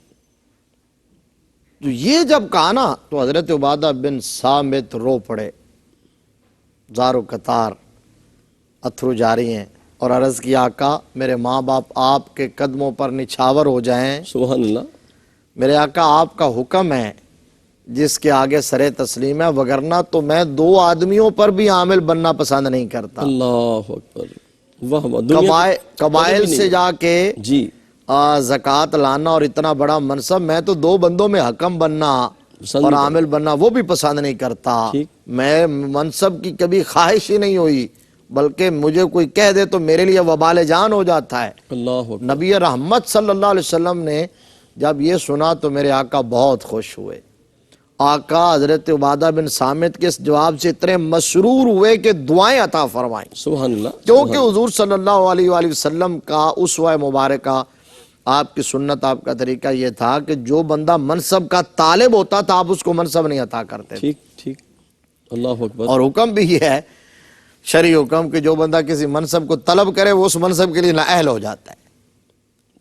تو یہ جب کہا نا تو حضرت عبادہ بن صامت رو پڑے، زار و قطار، اتھرو جاری ہیں، اور عرض کیا آقا میرے ماں باپ آپ کے قدموں پر نچھاور ہو جائیں، سبحان اللہ، میرے آقا آپ کا حکم ہے جس کے آگے سر تسلیم ہے، وگرنہ تو میں 2 آدمیوں پر بھی عامل بننا پسند نہیں کرتا۔ اللہ اکبر، واہ واہ، دنیا قبائل سے جا کے جی، زکوٰۃ لانا اور اتنا بڑا منصب، میں تو 2 بندوں میں حکم بننا اور عامل بننا وہ بھی پسند نہیں کرتا۔ ٹھیک، میں منصب کی کبھی خواہش ہی نہیں ہوئی، بلکہ مجھے کوئی کہہ دے تو میرے لیے وبال جان ہو جاتا ہے۔ اللہ اکبر، نبی رحمت صلی اللہ علیہ وسلم نے جب یہ سنا تو میرے آقا بہت خوش ہوئے۔ آقا حضرت عبادہ بن صامت کے اس جواب سے اتنے مسرور ہوئے کہ دعائیں عطا فرمائیں، سبحان اللہ، کیونکہ حضور صلی اللہ علیہ وآلہ وسلم کا اسوہ مبارکہ، آپ کی سنت، آپ کا طریقہ یہ تھا کہ جو بندہ منصب کا طالب ہوتا تھا آپ اس کو منصب نہیں عطا کرتے، ٹھیک، ٹھیک، اللہ اکبر، اور حکم بھی یہ ہے شرعی حکم کہ جو بندہ کسی منصب کو طلب کرے وہ اس منصب کے لیے نااہل ہو جاتا ہے۔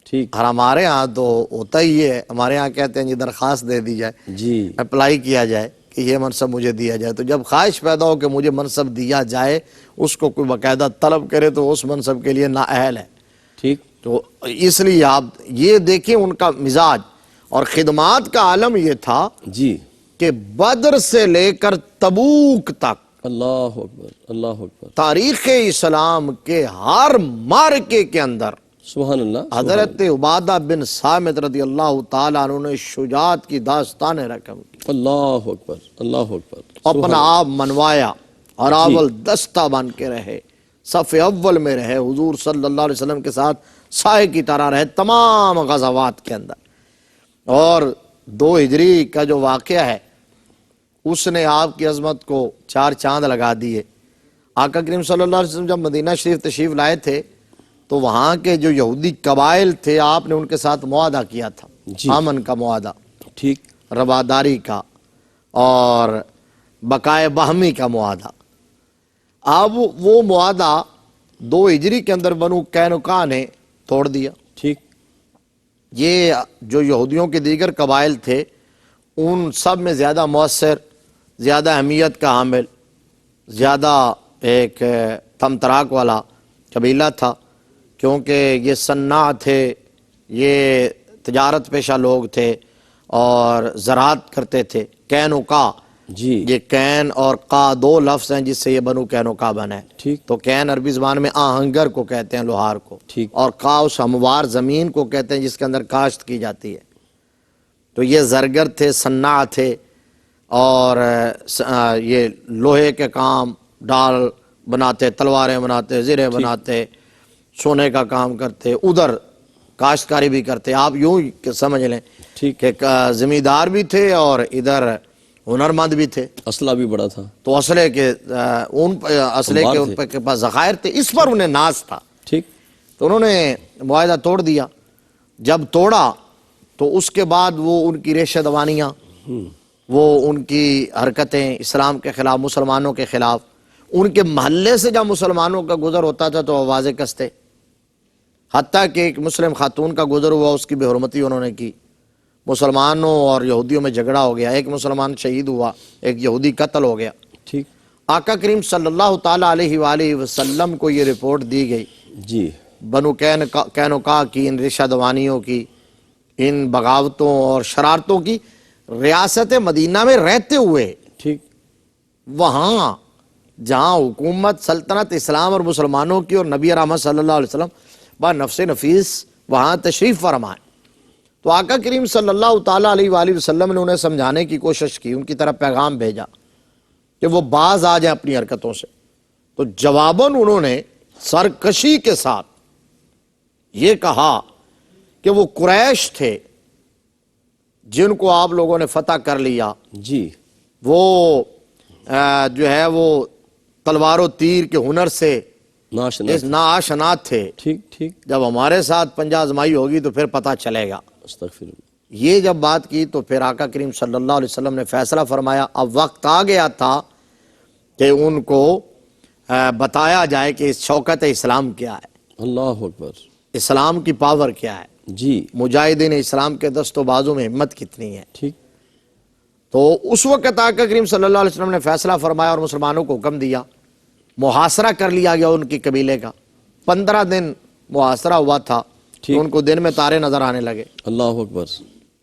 ٹھیک، اور ہمارے ہاں تو ہوتا ہی ہے، ہمارے ہاں کہتے ہیں جی درخواست دے دی جائے، جی، اپلائی کیا جائے کہ یہ منصب مجھے دیا جائے، تو جب خواہش پیدا ہو کہ مجھے منصب دیا جائے، اس کو کوئی باقاعدہ طلب کرے تو اس منصب کے لیے نااہل ہے۔ ٹھیک، تو اس لیے آپ یہ دیکھیں ان کا مزاج، اور خدمات کا عالم یہ تھا جی کہ بدر سے لے کر تبوک تک اللہ اکبر اللہ اکبر تاریخ اسلام کے ہر معرکے کے اندر سبحان اللہ حضرت عبادہ بن صامت رضی اللہ تعالیٰ عنہ نے شجاعت کی داستانیں رقم کی، اللہ اکبر اللہ اکبر اپنا آپ منوایا اور اول دستہ بن کے رہے، صف اول میں رہے، حضور صلی اللہ علیہ وسلم کے ساتھ سائے کی طرح رہے تمام غزوات کے اندر۔ اور 2 ہجری کا جو واقعہ ہے اس نے آپ کی عظمت کو 4 چاند لگا دیے۔ آقا کریم صلی اللہ علیہ وسلم جب مدینہ شریف تشریف لائے تھے تو وہاں کے جو یہودی قبائل تھے آپ نے ان کے ساتھ معاہدہ کیا تھا، امن کا معاہدہ، ٹھیک، رواداری کا اور بقائے باہمی کا معاہدہ۔ اب وہ معاہدہ 2 ہجری کے اندر بنو قینقاع نے توڑ دیا۔ ٹھیک، یہ جو یہودیوں کے دیگر قبائل تھے ان سب میں زیادہ مؤثر، زیادہ اہمیت کا حامل، زیادہ ایک تمتراک والا قبیلہ تھا، کیونکہ یہ صناع تھے، یہ تجارت پیشہ لوگ تھے اور زراعت کرتے تھے۔ قینقاع، جی یہ قین اور قا 2 لفظ ہیں جس سے یہ بنو قینقاع بنا ہے۔ ٹھیک، تو قین عربی زبان میں آہنگر کو کہتے ہیں، لوہار کو، ٹھیک، اور قا اس ہموار زمین کو کہتے ہیں جس کے اندر کاشت کی جاتی ہے۔ تو یہ زرگر تھے، صناع تھے، اور یہ لوہے کے کام، ڈال بناتے، تلواریں بناتے، زرے بناتے، سونے کا کام کرتے، ادھر کاشتکاری بھی کرتے۔ آپ یوں ہی سمجھ لیں ٹھیک، کہ زمیندار بھی تھے اور ادھر ہنرمند بھی تھے۔ اسلحہ بھی بڑا تھا، تو اسلحے کے ان کے پاس ذخائر تھے، اس پر انہیں ناز تھا۔ ٹھیک، تو انہوں نے معاہدہ توڑ دیا۔ جب توڑا تو اس کے بعد وہ ان کی ریشہ دوانیاں، وہ ان کی حرکتیں اسلام کے خلاف، مسلمانوں کے خلاف، ان کے محلے سے جب مسلمانوں کا گزر ہوتا تھا تو آوازیں کستے، حتیٰ کہ ایک مسلم خاتون کا گزر ہوا، اس کی بے حرمتی انہوں نے کی، مسلمانوں اور یہودیوں میں جھگڑا ہو گیا، ایک مسلمان شہید ہوا، ایک یہودی قتل ہو گیا۔ ٹھیک، آقا کریم صلی اللہ تعالیٰ علیہ وآلہ وسلم کو یہ رپورٹ دی گئی جی بنو قینقاع کی، ان ریشہ دوانیوں کی، ان بغاوتوں اور شرارتوں کی، ریاست مدینہ میں رہتے ہوئے، ٹھیک، وہاں جہاں حکومت سلطنت اسلام اور مسلمانوں کی اور نبی رحمت صلی اللہ علیہ وسلم با نفس نفیس وہاں تشریف فرمائے۔ تو آقا کریم صلی اللہ تعالیٰ علیہ وآلہ وسلم نے انہیں سمجھانے کی کوشش کی، ان کی طرف پیغام بھیجا کہ وہ باز آ جائیں اپنی حرکتوں سے۔ تو جواباً انہوں نے سرکشی کے ساتھ یہ کہا کہ وہ قریش تھے جن کو آپ لوگوں نے فتح کر لیا، جی وہ جو ہے وہ تلوار و تیر کے ہنر سے ناشنا، ناآشنا تھے۔ ٹھیک ٹھیک، جب ہمارے ساتھ پنجہ آزمائی ہوگی تو پھر پتہ چلے گا۔ استغفر اللہ، یہ جب بات کی تو پھر آقا کریم صلی اللہ علیہ وسلم نے فیصلہ فرمایا، اب وقت آ گیا تھا کہ ان کو بتایا جائے کہ شوکت اسلام کیا ہے، اللہ اکبر، اسلام کی پاور کیا ہے، جی مجاہدین اسلام کے دست و بازو میں ہمت کتنی ہے۔ ٹھیک، تو اس وقت آقا کریم صلی اللہ علیہ وسلم نے فیصلہ فرمایا اور مسلمانوں کو حکم دیا، محاصرہ کر لیا گیا ان کی قبیلے کا۔ 15 دن محاصرہ ہوا تھا، ٹھیک، ان کو دن میں تارے نظر آنے لگے، اللہ اکبر،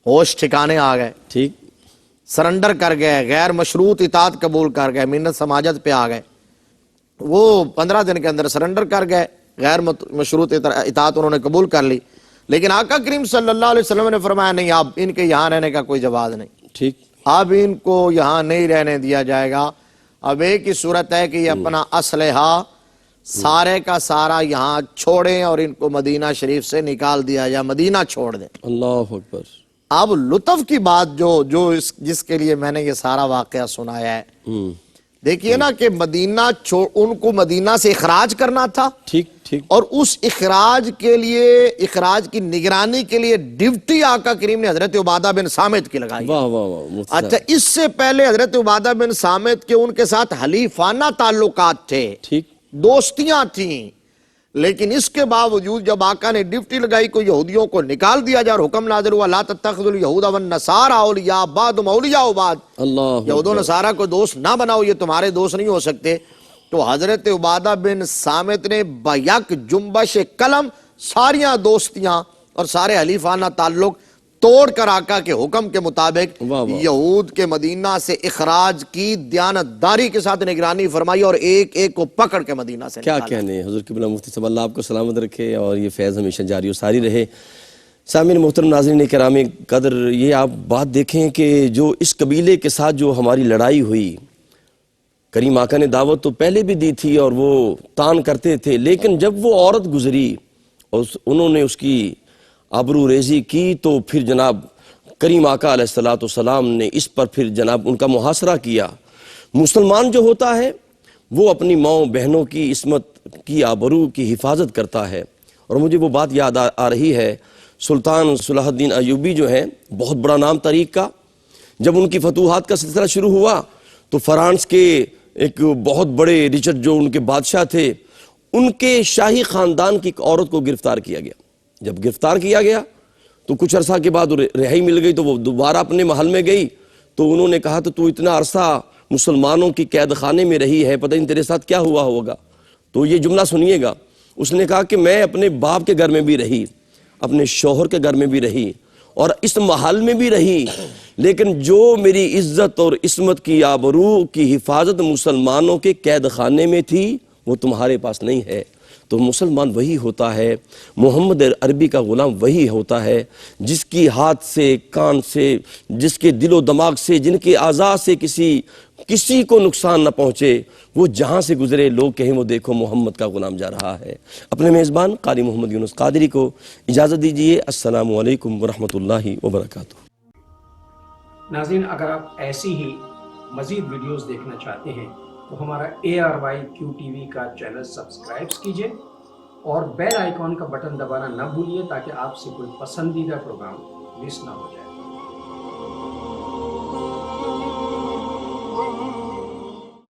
ہوش ٹھکانے آ گئے، ٹھیک، سرنڈر کر گئے، غیر مشروط اطاعت قبول کر گئے، منت سماجت پہ آ گئے۔ وہ 15 دن کے اندر سرنڈر کر گئے، غیر مشروط اطاعت انہوں نے قبول کر لی۔ لیکن آقا کریم صلی اللہ علیہ وسلم نے فرمایا نہیں، اب ان کے یہاں رہنے کا کوئی جواز نہیں، ٹھیک، اب ان کو یہاں نہیں رہنے دیا جائے گا۔ اب ایک ہی صورت ہے کہ یہ اپنا اسلحہ سارے کا سارا یہاں چھوڑیں اور ان کو مدینہ شریف سے نکال دیا جائے، مدینہ چھوڑ دیں۔ اللہ اکبر، اب لطف کی بات جس کے لیے میں نے یہ سارا واقعہ سنایا ہے، دیکھیے نا کہ مدینہ ان کو مدینہ سے اخراج کرنا تھا، ٹھیک ٹھیک، اور اس اخراج کے لیے، اخراج کی نگرانی کے لیے ڈیوٹی آقا کریم نے حضرت عبادہ بن صامت کی لگائی۔ واہ واہ واہ، اچھا، اس سے پہلے حضرت عبادہ بن صامت کے ان کے ساتھ حلیفانہ تعلقات تھے، ٹھیک، دوستیاں تھیں، لیکن اس کے باوجود جب آقا نے ڈیوٹی لگائی کو یہودیوں کو نکال دیا جائے اور حکم نازل ہوا لا تتخذوا اليهود والنصارى اولیاء بعضهم اولیاء بعض، اللہ یہود و نصارہ کو دوست نہ بناؤ، یہ تمہارے دوست نہیں ہو سکتے، تو حضرت عبادہ بن صامت نے بیک جنبش قلم ساریاں دوستیاں اور سارے حلیفانہ تعلق توڑ کر آقا کے حکم کے مطابق واہ واہ۔ یہود کے مدینہ سے اخراج کی دیانتداری کے ساتھ نگرانی فرمائی اور ایک ایک کو پکڑ کے مدینہ سے کیا نکالا۔ کہنے حضور قبلہ مفتی صاحب، اللہ آپ کو سلامت رکھے اور یہ فیض ہمیشہ جاری و ساری رہے۔ سامعین محترم ناظرین کرام قدر، یہ آپ بات دیکھیں کہ جو اس قبیلے کے ساتھ جو ہماری لڑائی ہوئی، کریم آقا نے دعوت تو پہلے بھی دی تھی اور وہ تان کرتے تھے، لیکن جب وہ عورت گزری اور انہوں نے اس کی آبرو ریزی کی تو پھر جناب کریم آقا علیہ السلام نے اس پر پھر جناب ان کا محاصرہ کیا۔ مسلمان جو ہوتا ہے وہ اپنی ماؤں بہنوں کی عصمت کی آبرو کی حفاظت کرتا ہے، اور مجھے وہ بات یاد آ رہی ہے، سلطان صلاح الدین ایوبی جو ہیں، بہت بڑا نام تاریخ کا، جب ان کی فتوحات کا سلسلہ شروع ہوا تو فرانس کے ایک بہت بڑے رچرڈ جو ان کے بادشاہ تھے، ان کے شاہی خاندان کی ایک عورت کو گرفتار کیا گیا۔ جب گرفتار کیا گیا تو کچھ عرصہ کے بعد رہائی مل گئی تو وہ دوبارہ اپنے محل میں گئی، تو انہوں نے کہا تو اتنا عرصہ مسلمانوں کی قید خانے میں رہی ہے، پتہ نہیں تیرے ساتھ کیا ہوا ہوگا۔ تو یہ جملہ سنیے گا، اس نے کہا کہ میں اپنے باپ کے گھر میں بھی رہی، اپنے شوہر کے گھر میں بھی رہی اور اس محل میں بھی رہی، لیکن جو میری عزت اور عصمت کی آبرو کی حفاظت مسلمانوں کے قید خانے میں تھی وہ تمہارے پاس نہیں ہے۔ تو مسلمان وہی ہوتا ہے، محمد عربی کا غلام وہی ہوتا ہے جس کی ہاتھ سے، کان سے، جس کے دل و دماغ سے، جن کے اعضاء سے کسی کو نقصان نہ پہنچے، وہ جہاں سے گزرے لوگ کہیں وہ دیکھو محمد کا غلام جا رہا ہے۔ اپنے میزبان قاری محمد یونس قادری کو اجازت دیجیے۔ السلام علیکم ورحمۃ اللہ وبرکاتہ۔ ناظرین، اگر آپ ایسی ہی مزید ویڈیوز دیکھنا چاہتے ہیں تو ہمارا ARYQTV کا چینل سبسکرائب کیجئے اور بیل آئیکن کا بٹن دبانا نہ بھولیے تاکہ آپ سے کوئی پسندیدہ پروگرام مس نہ ہو جائے۔